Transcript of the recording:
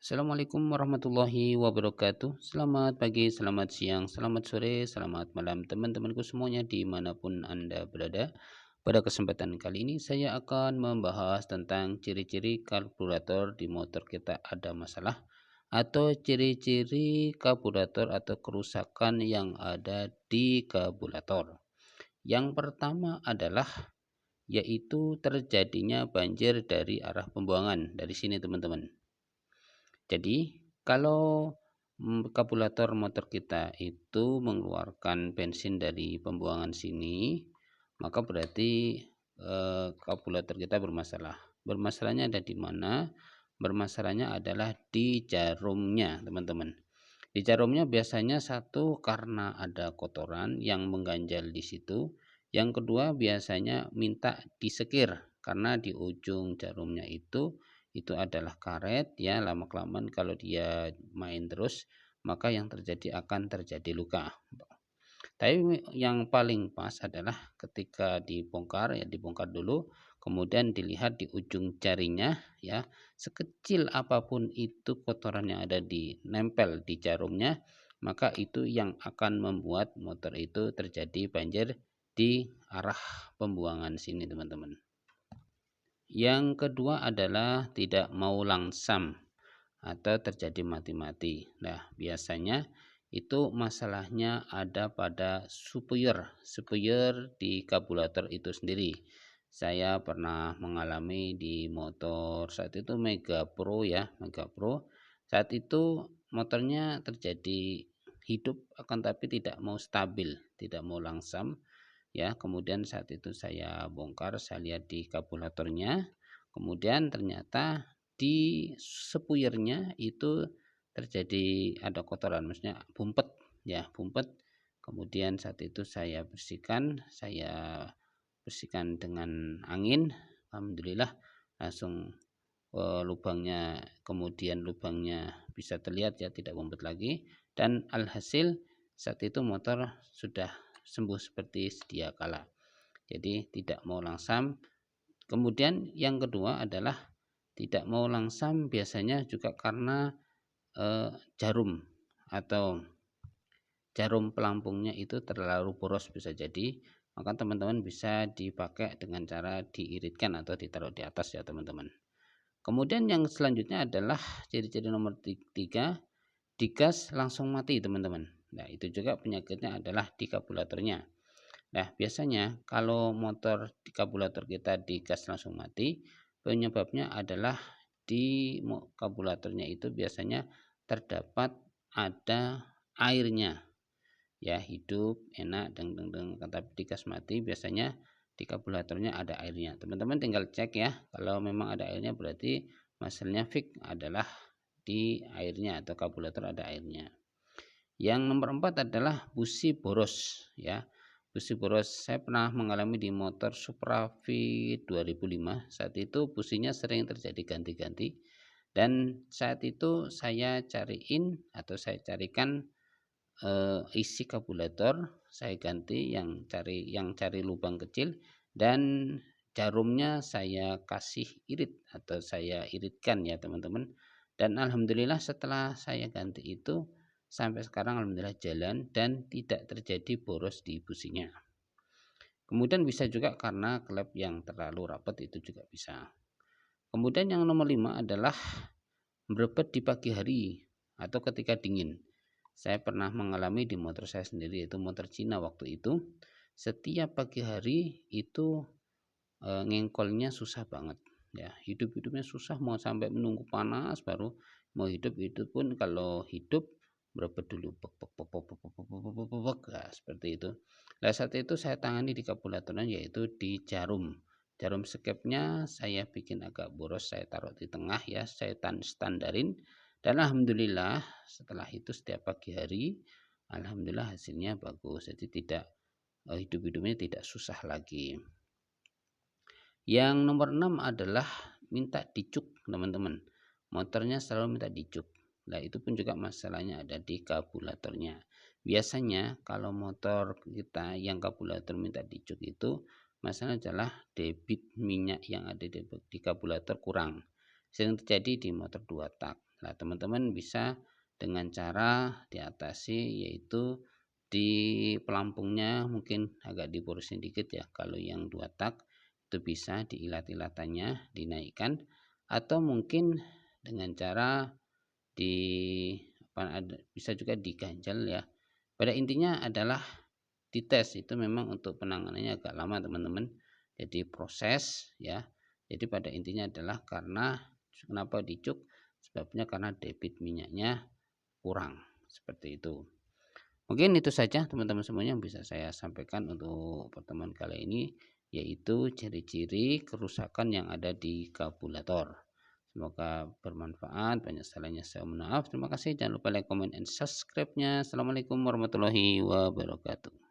Assalamualaikum warahmatullahi wabarakatuh. Selamat pagi, selamat siang, selamat sore, selamat malam teman-temanku semuanya dimanapun Anda berada. Pada kesempatan kali ini saya akan membahas tentang ciri-ciri karburator di motor kita ada masalah atau ciri-ciri karburator atau kerusakan yang ada di karburator. Yang pertama adalah yaitu terjadinya banjir dari arah pembuangan. Dari sini teman-teman. Jadi, kalau karburator motor kita itu mengeluarkan bensin dari pembuangan sini, maka berarti karburator kita bermasalah. Bermasalahnya ada di mana? Bermasalahnya adalah di jarumnya, teman-teman. Di jarumnya biasanya satu karena ada kotoran yang mengganjal di situ. Yang kedua biasanya minta disekir karena di ujung jarumnya itu adalah karet ya, lama-kelamaan kalau dia main terus maka yang terjadi akan terjadi luka. Tapi yang paling pas adalah ketika dibongkar ya, dibongkar dulu kemudian dilihat di ujung jarinya ya, sekecil apapun itu kotoran yang ada di nempel di jarumnya, maka itu yang akan membuat motor itu terjadi banjir di arah pembuangan sini teman-teman. Yang kedua adalah tidak mau langsam atau terjadi mati-mati. Nah, biasanya itu masalahnya ada pada supplier di karburator itu sendiri. Saya pernah mengalami di motor saat itu Mega Pro ya, Mega Pro. Saat itu motornya terjadi hidup akan tapi tidak mau stabil, tidak mau langsam ya. Kemudian saat itu saya bongkar, saya lihat di karburatornya, kemudian ternyata di sepuyernya itu terjadi ada kotoran, maksudnya bumpet ya, bumpet. Kemudian saat itu saya bersihkan dengan angin, alhamdulillah langsung lubangnya, kemudian lubangnya bisa terlihat ya, tidak bumpet lagi, dan alhasil saat itu motor sudah sembuh seperti sedia kala. Jadi tidak mau langsam. Kemudian yang kedua adalah tidak mau langsam biasanya juga karena jarum atau jarum pelampungnya itu terlalu boros bisa jadi. Maka teman-teman bisa dipakai dengan cara diiritkan atau ditaruh di atas ya teman-teman. Kemudian yang selanjutnya adalah ciri-ciri nomor 3, digas langsung mati teman-teman. Nah itu juga penyakitnya adalah di karburatornya. Nah biasanya kalau motor di karburator kita digas langsung mati, penyebabnya adalah di karburatornya itu biasanya terdapat ada airnya ya, hidup enak deng deng deng, tapi digas mati biasanya di karburatornya ada airnya. Teman-teman tinggal cek ya, kalau memang ada airnya berarti masalahnya fix adalah di airnya atau karburator ada airnya. Yang nomor 4 adalah busi boros ya. Busi boros saya pernah mengalami di motor Supra V 2005. Saat itu businya sering terjadi ganti-ganti dan saat itu saya carikan isi karburator, saya ganti yang cari lubang kecil, dan jarumnya saya kasih irit atau saya iritkan ya teman-teman. Dan alhamdulillah setelah saya ganti itu sampai sekarang alhamdulillah jalan dan tidak terjadi boros di businya. Kemudian bisa juga karena klep yang terlalu rapat, itu juga bisa. Kemudian yang nomor 5 adalah berebet di pagi hari atau ketika dingin. Saya pernah mengalami di motor saya sendiri, yaitu motor Cina waktu itu. Setiap pagi hari itu ngengkolnya susah banget ya, hidup-hidupnya susah, mau sampai menunggu panas baru mau hidup. Itu pun kalau hidup berebet dulu, bek bek bek bek bek bek bek bek bek bek, nah, seperti itu. Nah saat itu saya tangani di karburatornya yaitu di jarum skepnya saya bikin agak boros, saya taruh di tengah ya, saya standarin, dan alhamdulillah setelah itu setiap pagi hari alhamdulillah hasilnya bagus, jadi tidak hidup-hidupnya tidak susah lagi. Yang nomor 6 adalah minta dicuk teman-teman. Motornya selalu minta dicuk. Nah itu pun juga masalahnya ada di karburatornya. Biasanya kalau motor kita yang karburator minta dicuk itu masalahnya adalah debit minyak yang ada di karburator kurang. sering terjadi di motor 2 tak. Nah, teman-teman bisa dengan cara diatasi, yaitu di pelampungnya mungkin agak diboresin dikit ya. Kalau yang 2 tak itu bisa diilat-ilatannya dinaikkan, atau mungkin dengan cara bisa juga diganjal ya. Pada intinya adalah dites, itu memang untuk penanganannya agak lama teman-teman. Jadi proses ya. Jadi pada intinya adalah karena kenapa dicuk, sebabnya karena debit minyaknya kurang, seperti itu. Mungkin itu saja teman-teman semuanya yang bisa saya sampaikan untuk pertemuan kali ini, yaitu ciri-ciri kerusakan yang ada di kabulator. Semoga bermanfaat. Banyak salahnya saya mohon maaf. Terima kasih. Jangan lupa like, comment, and subscribe-nya. Assalamualaikum warahmatullahi wabarakatuh.